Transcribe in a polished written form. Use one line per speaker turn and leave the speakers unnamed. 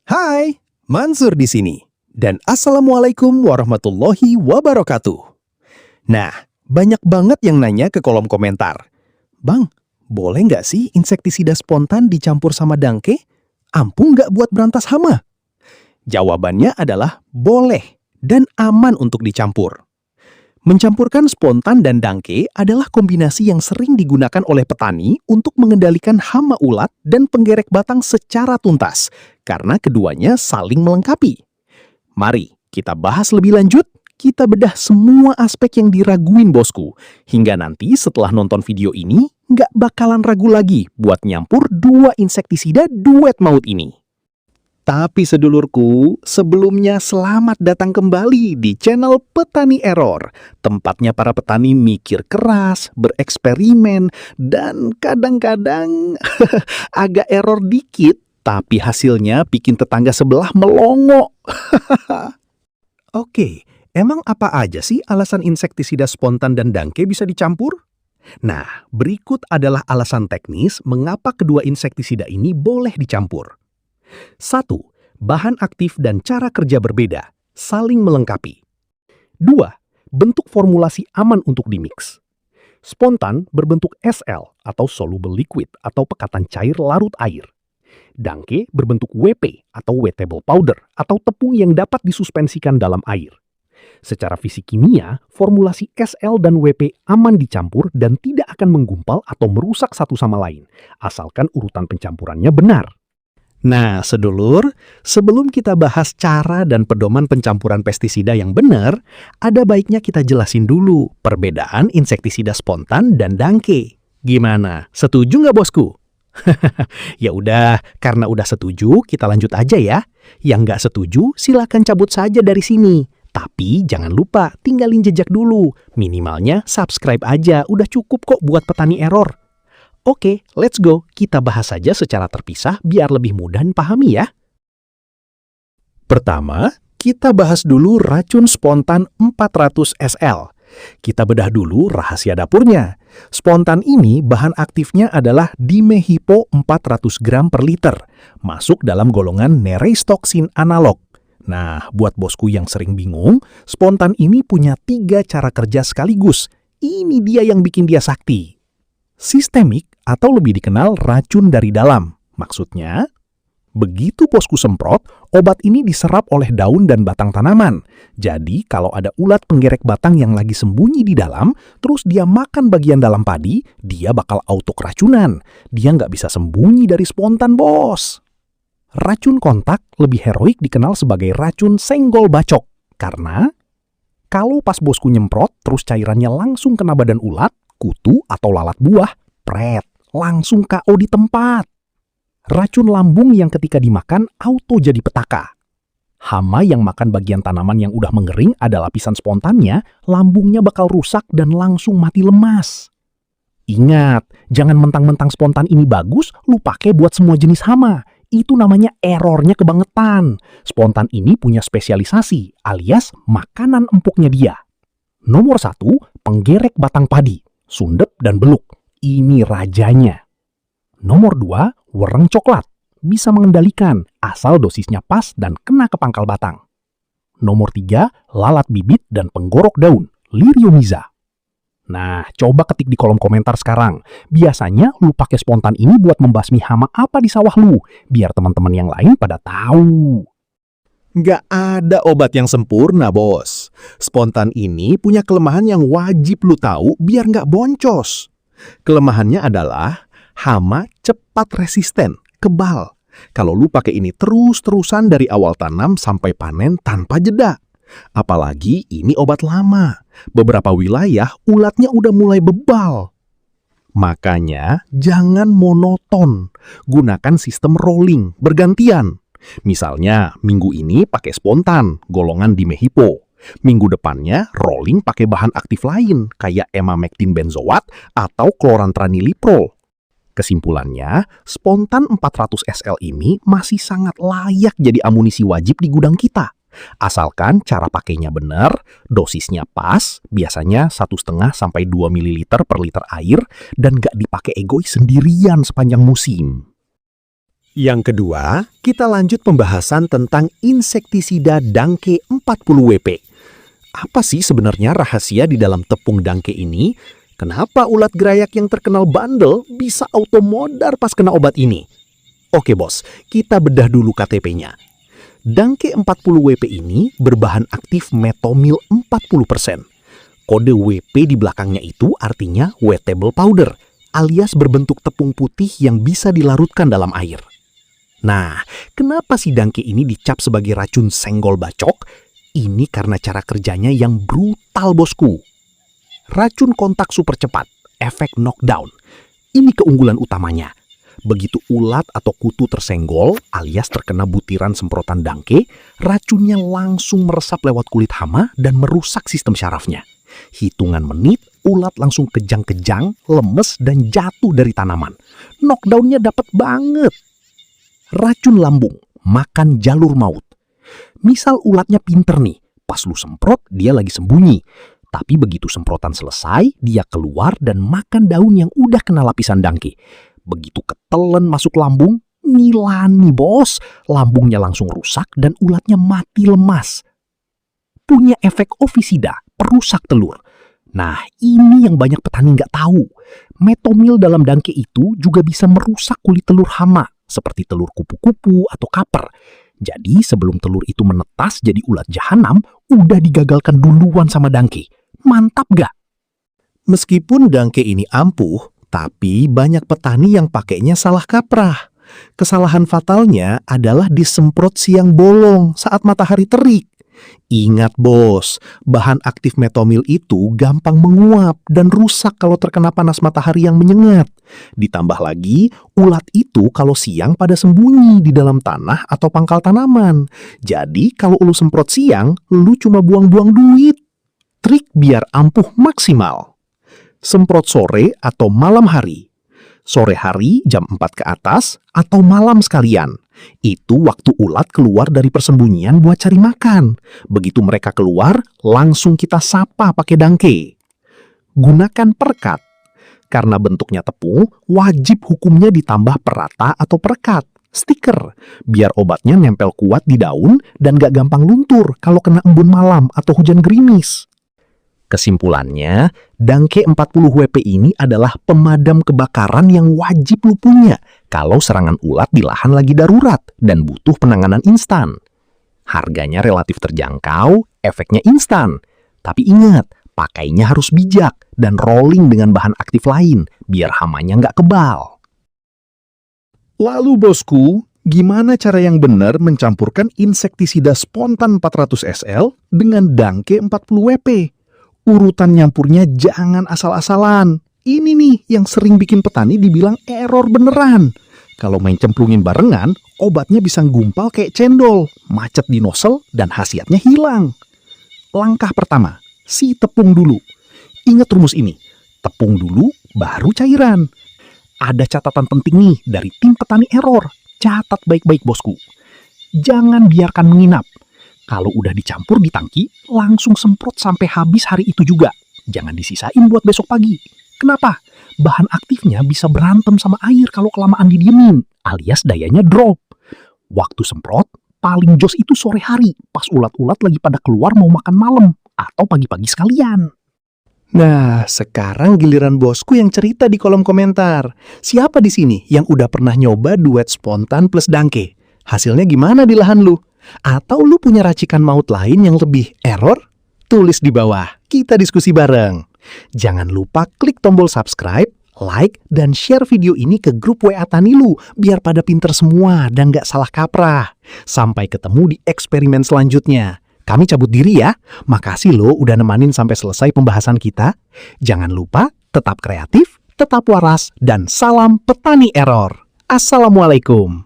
Hai, Mansur di sini. Dan Assalamualaikum warahmatullahi wabarakatuh. Nah, banyak banget yang nanya ke kolom komentar. Bang, boleh nggak sih insektisida spontan dicampur sama dangke? Ampuh nggak buat berantas hama? Jawabannya adalah boleh dan aman untuk dicampur. Mencampurkan spontan dan dangke adalah kombinasi yang sering digunakan oleh petani untuk mengendalikan hama ulat dan penggerek batang secara tuntas, karena keduanya saling melengkapi. Mari kita bahas lebih lanjut, kita bedah semua aspek yang diraguin bosku, hingga nanti setelah nonton video ini, nggak bakalan ragu lagi buat nyampur dua insektisida duet maut ini. Tapi sedulurku, sebelumnya selamat datang kembali di channel Petani Error. Tempatnya para petani mikir keras, bereksperimen, dan kadang-kadang agak error dikit, tapi hasilnya bikin tetangga sebelah melongo. Oke, emang apa aja sih alasan insektisida spontan dan dangke bisa dicampur? Nah, berikut adalah alasan teknis mengapa kedua insektisida ini boleh dicampur. 1. Bahan aktif dan cara kerja berbeda, saling melengkapi. 2. Bentuk formulasi aman untuk dimix. Spontan berbentuk SL atau soluble liquid atau pekatan cair larut air. Dangke berbentuk WP atau wettable powder atau tepung yang dapat disuspensikan dalam air. Secara fisik kimia, formulasi SL dan WP aman dicampur dan tidak akan menggumpal atau merusak satu sama lain, asalkan urutan pencampurannya benar. Nah, sedulur, sebelum kita bahas cara dan pedoman pencampuran pestisida yang benar, ada baiknya kita jelasin dulu perbedaan insektisida spontan dan dangke. Gimana? Setuju nggak bosku? Ya udah, karena udah setuju, kita lanjut aja ya. Yang nggak setuju, silakan cabut saja dari sini. Tapi jangan lupa tinggalin jejak dulu. Minimalnya subscribe aja, udah cukup kok buat petani error. Oke, let's go. Kita bahas saja secara terpisah biar lebih mudah dipahami ya. Pertama, kita bahas dulu racun spontan 400 SL. Kita bedah dulu rahasia dapurnya. Spontan ini bahan aktifnya adalah dimehipo 400 gram per liter, masuk dalam golongan nereistoksin analog. Nah, buat bosku yang sering bingung, spontan ini punya 3 cara kerja sekaligus. Ini dia yang bikin dia sakti. Sistemik atau lebih dikenal racun dari dalam. Maksudnya, begitu bosku semprot, obat ini diserap oleh daun dan batang tanaman. Jadi, kalau ada ulat penggerek batang yang lagi sembunyi di dalam, terus dia makan bagian dalam padi, dia bakal auto keracunan. Dia nggak bisa sembunyi dari spontan, bos. Racun kontak lebih heroik dikenal sebagai racun senggol bacok. Karena, kalau pas bosku nyemprot, terus cairannya langsung kena badan ulat, kutu atau lalat buah, pret, langsung KO di tempat. Racun lambung yang ketika dimakan auto jadi petaka. Hama yang makan bagian tanaman yang udah mengering ada lapisan spontannya, lambungnya bakal rusak dan langsung mati lemas. Ingat, jangan mentang-mentang spontan ini bagus, lu pakai buat semua jenis hama. Itu namanya errornya kebangetan. Spontan ini punya spesialisasi, alias makanan empuknya dia. Nomor 1, penggerek batang padi. Sundep dan beluk, ini rajanya. Nomor 2, wereng coklat. Bisa mengendalikan, asal dosisnya pas dan kena ke pangkal batang. Nomor 3, lalat bibit dan penggorok daun, Liriomiza. Nah, coba ketik di kolom komentar sekarang. Biasanya lu pakai spontan ini buat membasmi hama apa di sawah lu, biar teman-teman yang lain pada tahu. Nggak ada obat yang sempurna, bos. Spontan ini punya kelemahan yang wajib lu tahu biar nggak boncos. Kelemahannya adalah hama cepat resisten, kebal. Kalau lu pakai ini terus-terusan dari awal tanam sampai panen tanpa jeda. Apalagi ini obat lama. Beberapa wilayah ulatnya udah mulai bebal. Makanya jangan monoton. Gunakan sistem rolling, bergantian. Misalnya, minggu ini pakai spontan, golongan dimehipo. Minggu depannya, rolling pakai bahan aktif lain, kayak emamectin benzoat atau klorantraniliprol. Kesimpulannya, spontan 400 SL ini masih sangat layak jadi amunisi wajib di gudang kita. Asalkan cara pakainya benar, dosisnya pas, biasanya 1,5–2 ml per liter air, dan nggak dipakai egois sendirian sepanjang musim. Yang kedua, kita lanjut pembahasan tentang insektisida Danke 40WP. Apa sih sebenarnya rahasia di dalam tepung Danke ini? Kenapa ulat gerayak yang terkenal bandel bisa auto modar pas kena obat ini? Oke bos, kita bedah dulu KTP-nya. Danke 40WP ini berbahan aktif metomil 40%. Kode WP di belakangnya itu artinya wettable powder, alias berbentuk tepung putih yang bisa dilarutkan dalam air. Nah, kenapa si Danke ini dicap sebagai racun senggol bacok? Ini karena cara kerjanya yang brutal, bosku. Racun kontak super cepat, efek knockdown. Ini keunggulan utamanya. Begitu ulat atau kutu tersenggol, alias terkena butiran semprotan Danke, racunnya langsung meresap lewat kulit hama dan merusak sistem syarafnya. Hitungan menit, ulat langsung kejang-kejang, lemes, dan jatuh dari tanaman. Knockdown-nya dapat banget. Racun lambung, makan jalur maut. Misal ulatnya pinter nih, pas lu semprot dia lagi sembunyi. Tapi begitu semprotan selesai, dia keluar dan makan daun yang udah kena lapisan Danke. Begitu ketelen masuk lambung, ngilani bos. Lambungnya langsung rusak dan ulatnya mati lemas. Punya efek ofisida, perusak telur. Nah, ini yang banyak petani nggak tahu. Metomil dalam Danke itu juga bisa merusak kulit telur hama, seperti telur kupu-kupu atau kaper. Jadi sebelum telur itu menetas jadi ulat jahanam, udah digagalkan duluan sama Danke. Mantap gak? Meskipun Danke ini ampuh, tapi banyak petani yang pakainya salah kaprah. Kesalahan fatalnya adalah disemprot siang bolong saat matahari terik. Ingat bos, bahan aktif metomil itu gampang menguap dan rusak kalau terkena panas matahari yang menyengat. Ditambah lagi, ulat itu kalau siang pada sembunyi di dalam tanah atau pangkal tanaman. Jadi kalau lu semprot siang, lu cuma buang-buang duit. Trik biar ampuh maksimal. Semprot sore atau malam hari. Sore hari jam 4 ke atas atau malam sekalian. Itu waktu ulat keluar dari persembunyian buat cari makan. Begitu mereka keluar, langsung kita sapa pakai Danke. Gunakan perekat. Karena bentuknya tepung, wajib hukumnya ditambah perata atau perekat, stiker, biar obatnya nempel kuat di daun dan gak gampang luntur kalau kena embun malam atau hujan gerimis. Kesimpulannya, Danke 40WP ini adalah pemadam kebakaran yang wajib lu punya kalau serangan ulat di lahan lagi darurat dan butuh penanganan instan. Harganya relatif terjangkau, efeknya instan. Tapi ingat, pakainya harus bijak dan rolling dengan bahan aktif lain biar hamanya nggak kebal. Lalu bosku, gimana cara yang benar mencampurkan insektisida spontan 400 SL dengan Danke 40WP? Urutan nyampurnya jangan asal-asalan. Ini nih yang sering bikin petani dibilang error beneran. Kalau main cemplungin barengan, obatnya bisa gumpal kayak cendol, macet di nozzle, dan khasiatnya hilang. Langkah pertama, si tepung dulu. Ingat rumus ini, tepung dulu, baru cairan. Ada catatan penting nih dari tim petani error. Catat baik-baik bosku. Jangan biarkan menginap. Kalau udah dicampur di tangki, langsung semprot sampai habis hari itu juga. Jangan disisain buat besok pagi. Kenapa? Bahan aktifnya bisa berantem sama air kalau kelamaan didiemin, alias dayanya drop. Waktu semprot, paling jos itu sore hari, pas ulat-ulat lagi pada keluar mau makan malam, atau pagi-pagi sekalian. Nah, sekarang giliran bosku yang cerita di kolom komentar. Siapa di sini yang udah pernah nyoba duet spontan plus Danke? Hasilnya gimana di lahan lu? Atau lu punya racikan maut lain yang lebih error? Tulis di bawah, kita diskusi bareng. Jangan lupa klik tombol subscribe, like, dan share video ini ke grup WA Tani lu, biar pada pinter semua dan gak salah kaprah. Sampai ketemu di eksperimen selanjutnya. Kami cabut diri ya. Makasih lo udah nemanin sampai selesai pembahasan kita. Jangan lupa, tetap kreatif, tetap waras, dan salam petani error. Assalamualaikum.